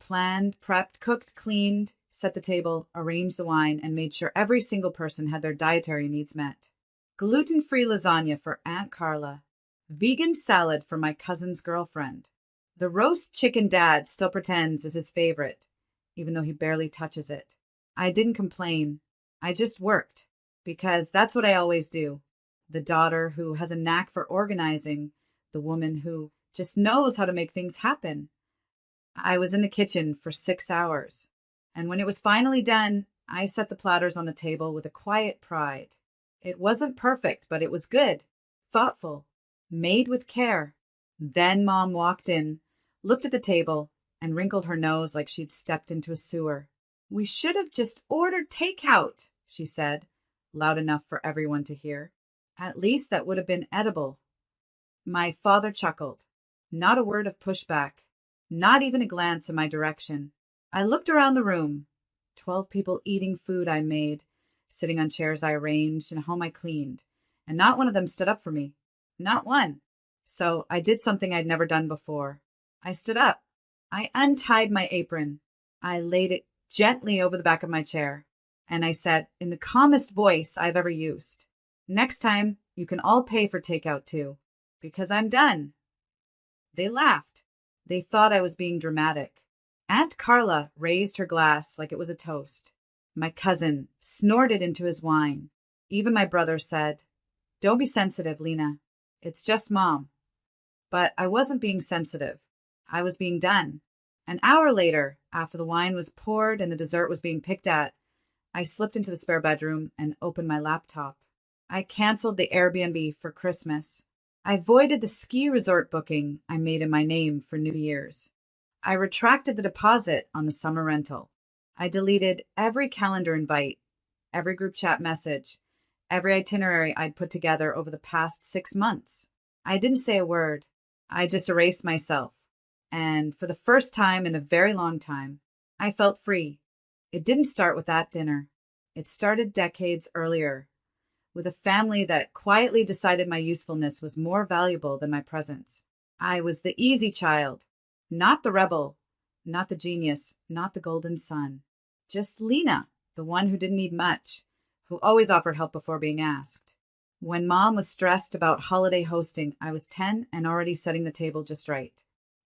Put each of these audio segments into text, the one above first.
planned, prepped, cooked, cleaned, set the table, arranged the wine, and made sure every single person had their dietary needs met. Gluten-free lasagna for Aunt Carla. Vegan salad for my cousin's girlfriend. The roast chicken Dad still pretends is his favorite, even though he barely touches it. I didn't complain. I just worked, because that's what I always do. The daughter who has a knack for organizing, the woman who just knows how to make things happen. I was in the kitchen for 6 hours, and when it was finally done, I set the platters on the table with a quiet pride. It wasn't perfect, but it was good, thoughtful, made with care. Then Mom walked in, looked at the table, and wrinkled her nose like she'd stepped into a sewer. "We should have just ordered takeout," she said, loud enough for everyone to hear. "At least that would have been edible." My father chuckled. Not a word of pushback. Not even a glance in my direction. I looked around the room. 12 people eating food I made, sitting on chairs I arranged, and a home I cleaned. And not one of them stood up for me. Not one. So I did something I'd never done before. I stood up. I untied my apron. I laid it gently over the back of my chair. And I said, in the calmest voice I've ever used, "Next time, you can all pay for takeout too, because I'm done." They laughed. They thought I was being dramatic. Aunt Carla raised her glass like it was a toast. My cousin snorted into his wine. Even my brother said, "Don't be sensitive, Lena. It's just Mom." But I wasn't being sensitive. I was being done. An hour later, after the wine was poured and the dessert was being picked at, I slipped into the spare bedroom and opened my laptop. I canceled the Airbnb for Christmas. I voided the ski resort booking I made in my name for New Year's. I retracted the deposit on the summer rental. I deleted every calendar invite, every group chat message, every itinerary I'd put together over the past 6 months. I didn't say a word. I just erased myself. And for the first time in a very long time, I felt free. It didn't start with that dinner. It started decades earlier, with a family that quietly decided my usefulness was more valuable than my presence. I was the easy child, not the rebel, not the genius, not the golden son. Just Lena, the one who didn't need much, who always offered help before being asked. When Mom was stressed about holiday hosting, I was 10 and already setting the table just right.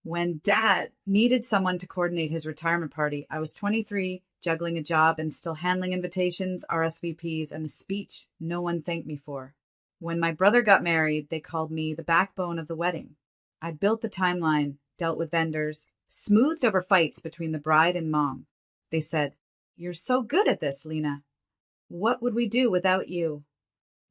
When Dad needed someone to coordinate his retirement party, I was 23, juggling a job and still handling invitations, RSVPs, and the speech no one thanked me for. When my brother got married, they called me the backbone of the wedding. I built the timeline, dealt with vendors, smoothed over fights between the bride and Mom. They said, "You're so good at this, Lena. What would we do without you?"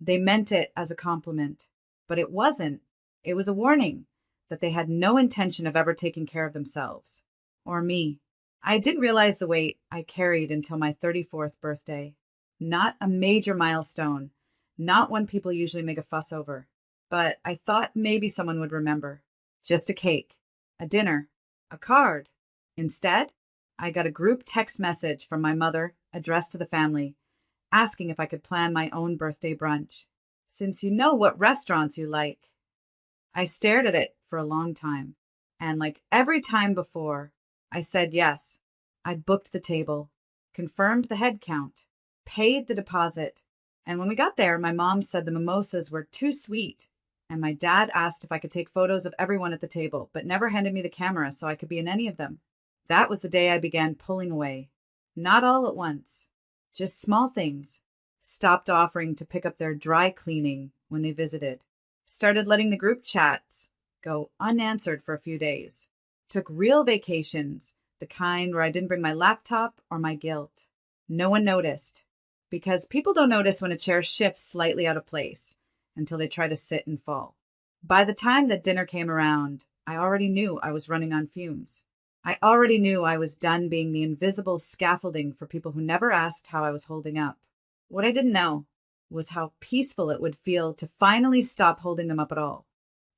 They meant it as a compliment, but it wasn't. It was a warning that they had no intention of ever taking care of themselves. Or me. I didn't realize the weight I carried until my 34th birthday. Not a major milestone, not one people usually make a fuss over. But I thought maybe someone would remember. Just a cake, a dinner, a card. Instead, I got a group text message from my mother addressed to the family, asking if I could plan my own birthday brunch, since you know what restaurants you like. I stared at it for a long time, and like every time before, I said yes. I booked the table, confirmed the head count, paid the deposit, and when we got there, my mom said the mimosas were too sweet, and my dad asked if I could take photos of everyone at the table, but never handed me the camera so I could be in any of them. That was the day I began pulling away. Not all at once, just small things. Stopped offering to pick up their dry cleaning when they visited. Started letting the group chats go unanswered for a few days. Took real vacations, the kind where I didn't bring my laptop or my guilt. No one noticed, because people don't notice when a chair shifts slightly out of place until they try to sit and fall. By the time that dinner came around, I already knew I was running on fumes. I already knew I was done being the invisible scaffolding for people who never asked how I was holding up. What I didn't know was how peaceful it would feel to finally stop holding them up at all.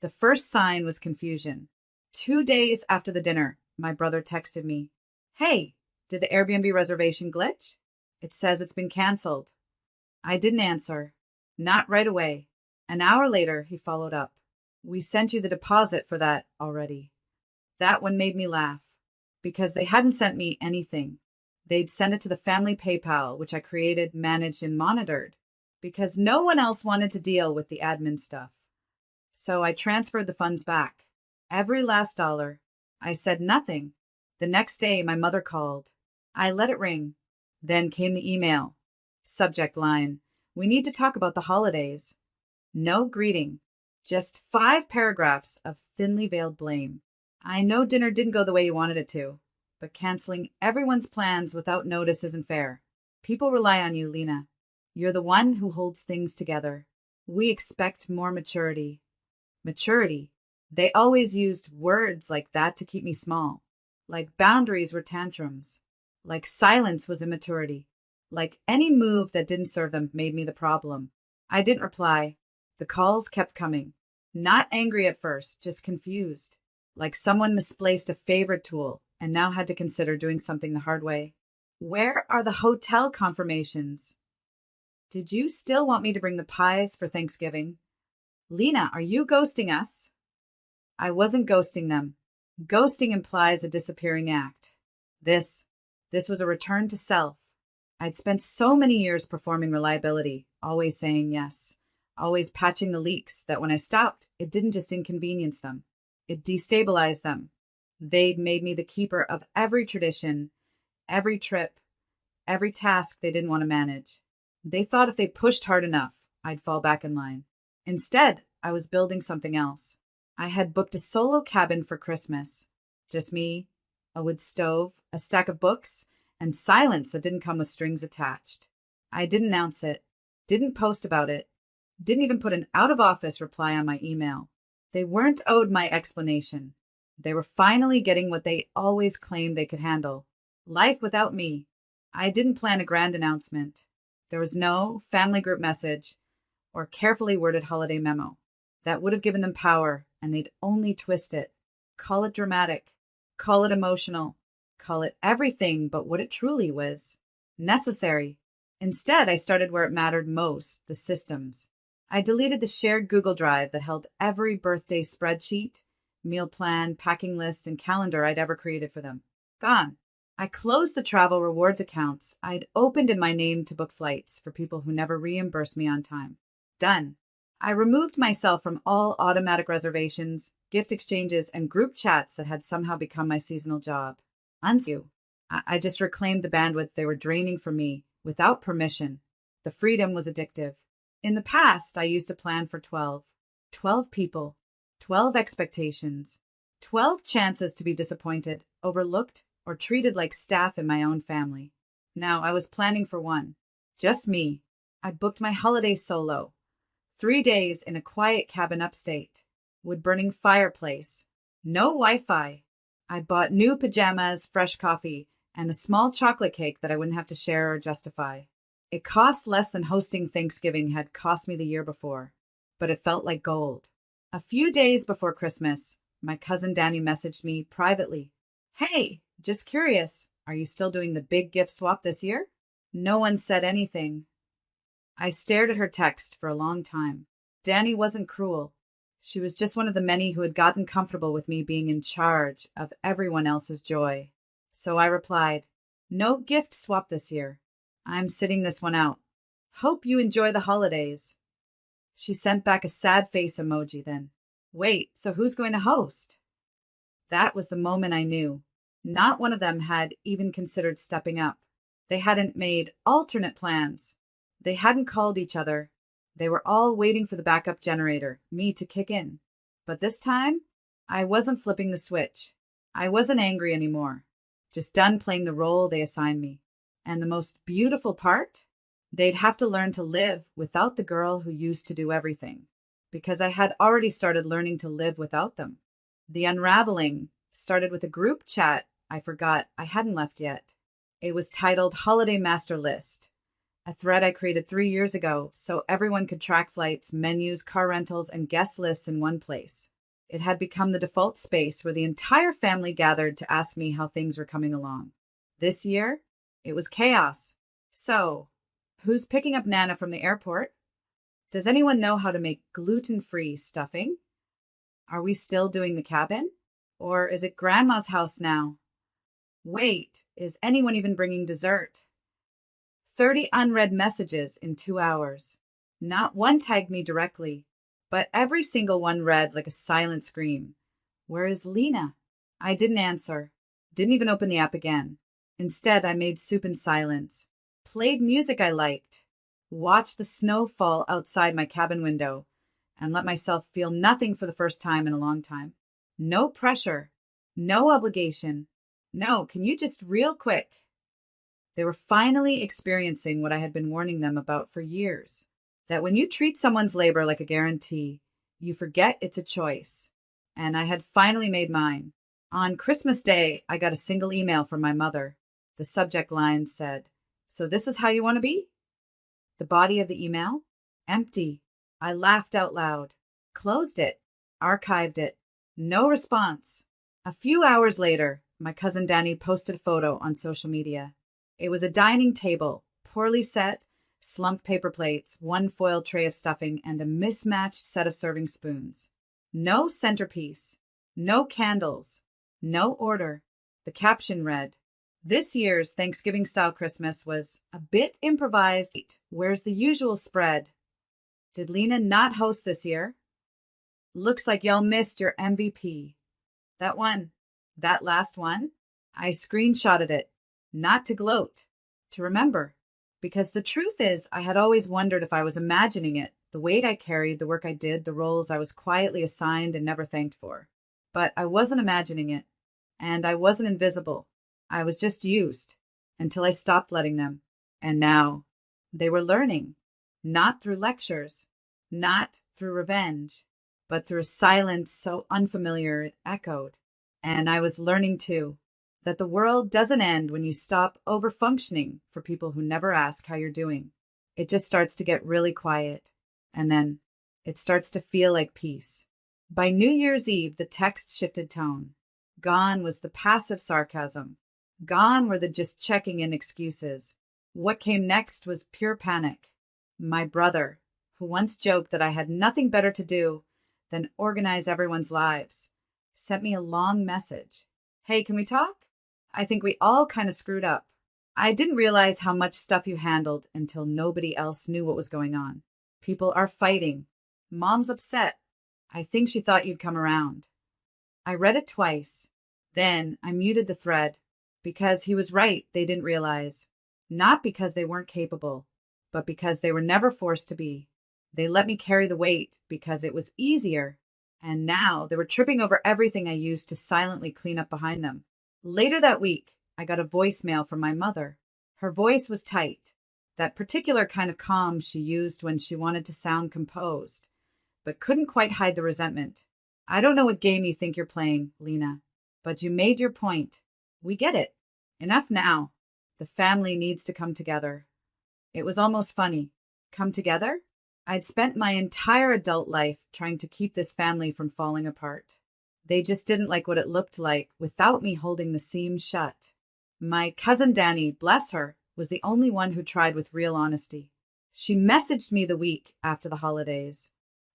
The first sign was confusion. 2 days after the dinner, my brother texted me, "Hey, did the Airbnb reservation glitch? It says it's been canceled." I didn't answer. Not right away. An hour later, he followed up. "We sent you the deposit for that already." That one made me laugh. because they hadn't sent me anything. They'd send it to the family PayPal, which I created, managed, and monitored, because no one else wanted to deal with the admin stuff. So I transferred the funds back. Every last dollar. I said nothing. The next day, my mother called. I let it ring. Then came the email. Subject line: "We need to talk about the holidays." No greeting. Just 5 paragraphs of thinly veiled blame. "I know dinner didn't go the way you wanted it to, but canceling everyone's plans without notice isn't fair. People rely on you, Lena. You're the one who holds things together. We expect more maturity." Maturity. They always used words like that to keep me small. Like boundaries were tantrums. Like silence was immaturity. Like any move that didn't serve them made me the problem. I didn't reply. The calls kept coming. Not angry at first, just confused. Like someone misplaced a favorite tool and now had to consider doing something the hard way. "Where are the hotel confirmations? Did you still want me to bring the pies for Thanksgiving? Lena, are you ghosting us?" I wasn't ghosting them. Ghosting implies a disappearing act. This was a return to self. I'd spent so many years performing reliability, always saying yes, always patching the leaks, that when I stopped, it didn't just inconvenience them. It destabilized them. They'd made me the keeper of every tradition, every trip, every task they didn't want to manage. They thought if they pushed hard enough, I'd fall back in line. Instead, I was building something else. I had booked a solo cabin for Christmas. Just me, a wood stove, a stack of books, and silence that didn't come with strings attached. I didn't announce it, didn't post about it, didn't even put an out-of-office reply on my email. They weren't owed my explanation. They were finally getting what they always claimed they could handle. Life without me. I didn't plan a grand announcement. There was no family group message or carefully worded holiday memo. That would have given them power, and they'd only twist it. Call it dramatic. Call it emotional. Call it everything but what it truly was. Necessary. Instead, I started where it mattered most, the systems. I deleted the shared Google Drive that held every birthday spreadsheet, meal plan, packing list, and calendar I'd ever created for them. Gone. I closed the travel rewards accounts I'd opened in my name to book flights for people who never reimbursed me on time. Done. I removed myself from all automatic reservations, gift exchanges, and group chats that had somehow become my seasonal job. Unsue. I just reclaimed the bandwidth they were draining from me without permission. The freedom was addictive. In the past, I used a plan for 12. 12 people. 12 expectations. 12 chances to be disappointed, overlooked, or treated like staff in my own family. Now I was planning for one. Just me. I booked my holiday solo. 3 days in a quiet cabin upstate. Wood-burning fireplace. No Wi-Fi. I bought new pajamas, fresh coffee, and a small chocolate cake that I wouldn't have to share or justify. It cost less than hosting Thanksgiving had cost me the year before, but it felt like gold. A few days before Christmas, my cousin Danny messaged me privately. "Hey, just curious, are you still doing the big gift swap this year?" No one said anything. I stared at her text for a long time. Danny wasn't cruel. She was just one of the many who had gotten comfortable with me being in charge of everyone else's joy. So I replied, "No gift swap this year. I'm sitting this one out. Hope you enjoy the holidays." She sent back a sad face emoji then. "Wait, so who's going to host?" That was the moment I knew. Not one of them had even considered stepping up. They hadn't made alternate plans. They hadn't called each other. They were all waiting for the backup generator, me, to kick in. But this time, I wasn't flipping the switch. I wasn't angry anymore. Just done playing the role they assigned me. And the most beautiful part? They'd have to learn to live without the girl who used to do everything. Because I had already started learning to live without them. The unraveling started with a group chat I forgot I hadn't left yet. It was titled Holiday Master List, a thread I created 3 years ago so everyone could track flights, menus, car rentals, and guest lists in one place. It had become the default space where the entire family gathered to ask me how things were coming along. This year, it was chaos. So, who's picking up Nana from the airport? Does anyone know how to make gluten-free stuffing? Are we still doing the cabin? Or is it Grandma's house now? Wait, is anyone even bringing dessert? 30 unread messages in 2 hours. Not one tagged me directly, but every single one read like a silent scream. Where is Lena? I didn't answer. Didn't even open the app again. Instead, I made soup in silence. Played music I liked. Watched the snow fall outside my cabin window. And let myself feel nothing for the first time in a long time. No pressure. No obligation. No, can you just real quick? They were finally experiencing what I had been warning them about for years. That when you treat someone's labor like a guarantee, you forget it's a choice. And I had finally made mine. On Christmas Day, I got a single email from my mother. The subject line said, "So this is how you want to be?" The body of the email? Empty. I laughed out loud. Closed it. Archived it. No response. A few hours later, my cousin Danny posted a photo on social media. It was a dining table, poorly set, slumped paper plates, one foil tray of stuffing, and a mismatched set of serving spoons. No centerpiece. No candles. No order. The caption read, "This year's Thanksgiving-style Christmas was a bit improvised. Where's the usual spread? Did Lena not host this year? Looks like y'all missed your MVP." That one. That last one. I screenshotted it. Not to gloat. To remember. Because the truth is, I had always wondered if I was imagining it, the weight I carried, the work I did, the roles I was quietly assigned and never thanked for. But I wasn't imagining it. And I wasn't invisible. I was just used. Until I stopped letting them. And now, they were learning. Not through lectures. Not through revenge. But through a silence so unfamiliar it echoed. And I was learning too. That the world doesn't end when you stop over-functioning for people who never ask how you're doing. It just starts to get really quiet. And then it starts to feel like peace. By New Year's Eve, the text shifted tone. Gone was the passive sarcasm. Gone were the just checking in excuses. What came next was pure panic. My brother, who once joked that I had nothing better to do than organize everyone's lives, sent me a long message. "Hey, can we talk? I think we all kind of screwed up. I didn't realize how much stuff you handled until nobody else knew what was going on. People are fighting. Mom's upset. I think she thought you'd come around." I read it twice. Then I muted the thread because he was right, they didn't realize. Not because they weren't capable, but because they were never forced to be. They let me carry the weight because it was easier. And now they were tripping over everything I used to silently clean up behind them. Later that week, I got a voicemail from my mother. Her voice was tight, that particular kind of calm she used when she wanted to sound composed, but couldn't quite hide the resentment. "I don't know what game you think you're playing, Lena, but you made your point. We get it. Enough now. The family needs to come together." It was almost funny. Come together? I'd spent my entire adult life trying to keep this family from falling apart. They just didn't like what it looked like without me holding the seams shut. My cousin Danny, bless her, was the only one who tried with real honesty. She messaged me the week after the holidays.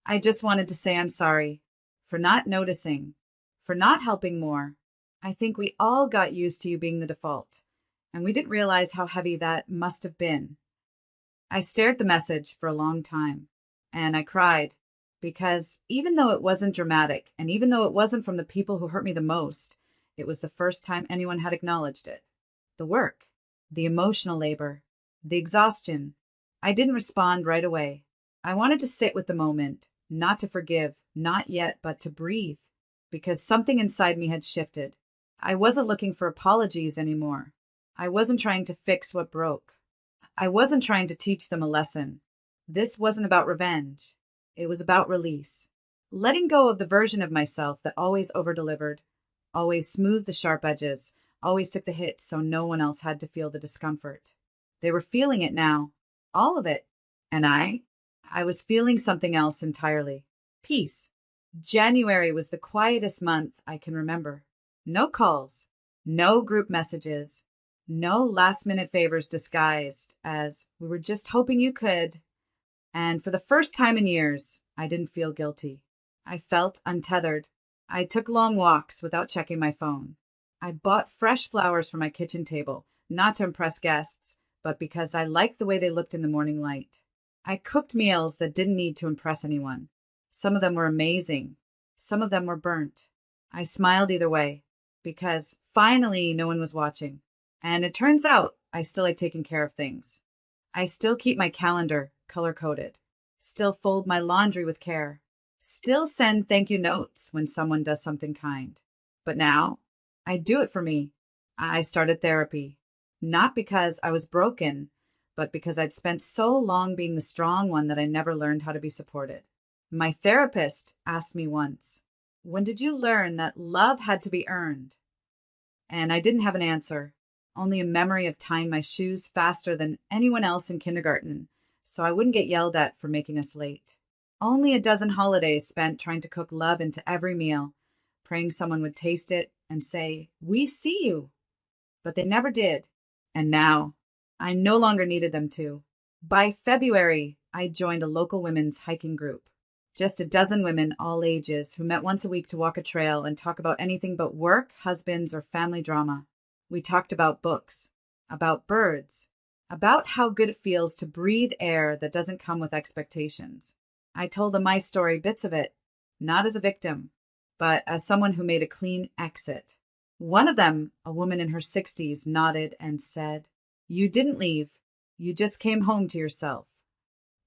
"I just wanted to say I'm sorry for not noticing, for not helping more. I think we all got used to you being the default, and we didn't realize how heavy that must have been." I stared at the message for a long time, and I cried. Because even though it wasn't dramatic, and even though it wasn't from the people who hurt me the most, it was the first time anyone had acknowledged it. The work, the emotional labor, the exhaustion. I didn't respond right away. I wanted to sit with the moment, not to forgive, not yet, but to breathe. Because something inside me had shifted. I wasn't looking for apologies anymore. I wasn't trying to fix what broke. I wasn't trying to teach them a lesson. This wasn't about revenge. It was about release. Letting go of the version of myself that always over-delivered, always smoothed the sharp edges, always took the hits so no one else had to feel the discomfort. They were feeling it now. All of it. And I was feeling something else entirely. Peace. January was the quietest month I can remember. No calls. No group messages. No last-minute favors disguised as, "We were just hoping you could." And for the first time in years, I didn't feel guilty. I felt untethered. I took long walks without checking my phone. I bought fresh flowers for my kitchen table, not to impress guests, but because I liked the way they looked in the morning light. I cooked meals that didn't need to impress anyone. Some of them were amazing. Some of them were burnt. I smiled either way, because finally no one was watching. And it turns out I still like taking care of things. I still keep my calendar color-coded. Still fold my laundry with care. Still send thank you notes when someone does something kind. But now, I do it for me. I started therapy. Not because I was broken, but because I'd spent so long being the strong one that I never learned how to be supported. My therapist asked me once, "When did you learn that love had to be earned?" And I didn't have an answer, only a memory of tying my shoes faster than anyone else in kindergarten, so I wouldn't get yelled at for making us late. Only a dozen holidays spent trying to cook love into every meal, praying someone would taste it and say, "We see you." But they never did. And now, I no longer needed them to. By February, I joined a local women's hiking group. Just a dozen women, all ages, who met once a week to walk a trail and talk about anything but work, husbands, or family drama. We talked about books, about birds, about how good it feels to breathe air that doesn't come with expectations. I told them my story, bits of it, not as a victim, but as someone who made a clean exit. One of them, a woman in her 60s, nodded and said, "You didn't leave. You just came home to yourself."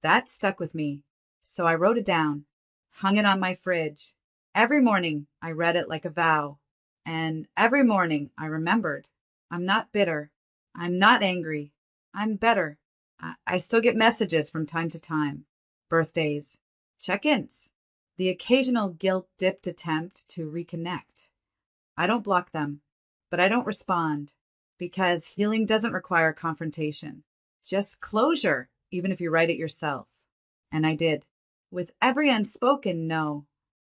That stuck with me, so I wrote it down, hung it on my fridge. Every morning, I read it like a vow. And every morning, I remembered. I'm not bitter. I'm not angry. I'm better. I still get messages from time to time. Birthdays. Check-ins. The occasional guilt-dipped attempt to reconnect. I don't block them, but I don't respond, because healing doesn't require confrontation. Just closure, even if you write it yourself. And I did. With every unspoken no.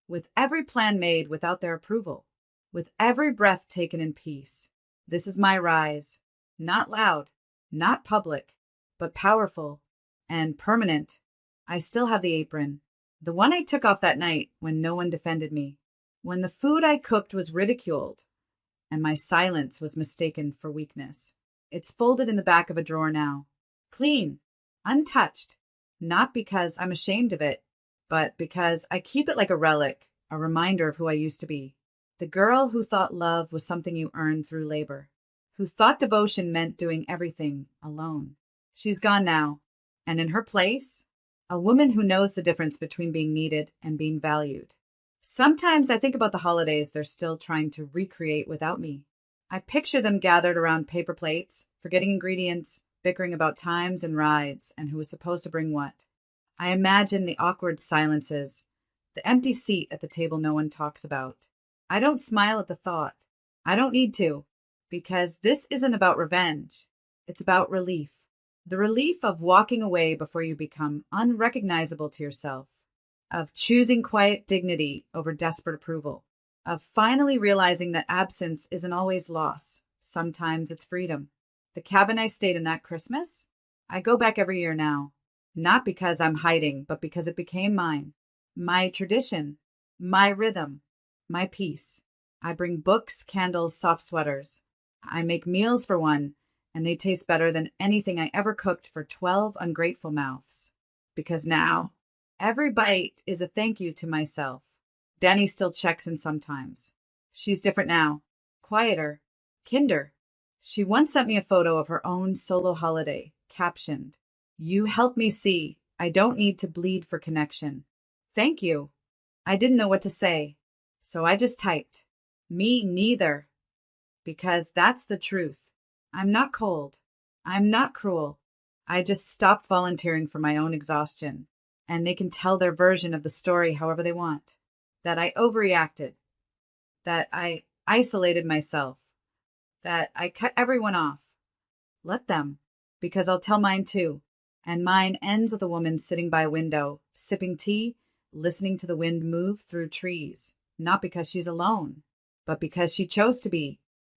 With every plan made without their approval. With every breath taken in peace. This is my rise. Not loud, not public, but powerful and permanent. I still have the apron. The one I took off that night when no one defended me. When the food I cooked was ridiculed and my silence was mistaken for weakness. It's folded in the back of a drawer now. Clean, untouched. Not because I'm ashamed of it, but because I keep it like a relic, a reminder of who I used to be. The girl who thought love was something you earned through labor. Who thought devotion meant doing everything alone. She's gone now. And in her place, a woman who knows the difference between being needed and being valued. Sometimes I think about the holidays they're still trying to recreate without me. I picture them gathered around paper plates, forgetting ingredients, bickering about times and rides, and who was supposed to bring what. I imagine the awkward silences, the empty seat at the table no one talks about. I don't smile at the thought. I don't need to, because this isn't about revenge. It's about relief. The relief of walking away before you become unrecognizable to yourself. Of choosing quiet dignity over desperate approval, of finally realizing that absence isn't always loss. Sometimes it's freedom. The cabin I stayed in that Christmas, I go back every year now, not because I'm hiding, but because it became mine. My tradition, my rhythm, my peace. I bring books, candles, soft sweaters. I make meals for one, and they taste better than anything I ever cooked for 12 ungrateful mouths. Because now, every bite is a thank you to myself. Danny still checks in sometimes. She's different now. Quieter. Kinder. She once sent me a photo of her own solo holiday, captioned, "You help me see I don't need to bleed for connection. Thank you." I didn't know what to say, so I just typed, "Me neither." Because that's the truth. I'm not cold. I'm not cruel. I just stopped volunteering for my own exhaustion. And they can tell their version of the story however they want. That I overreacted. That I isolated myself. That I cut everyone off. Let them, because I'll tell mine too. And mine ends with a woman sitting by a window, sipping tea, listening to the wind move through trees. Not because she's alone, but because she chose to be.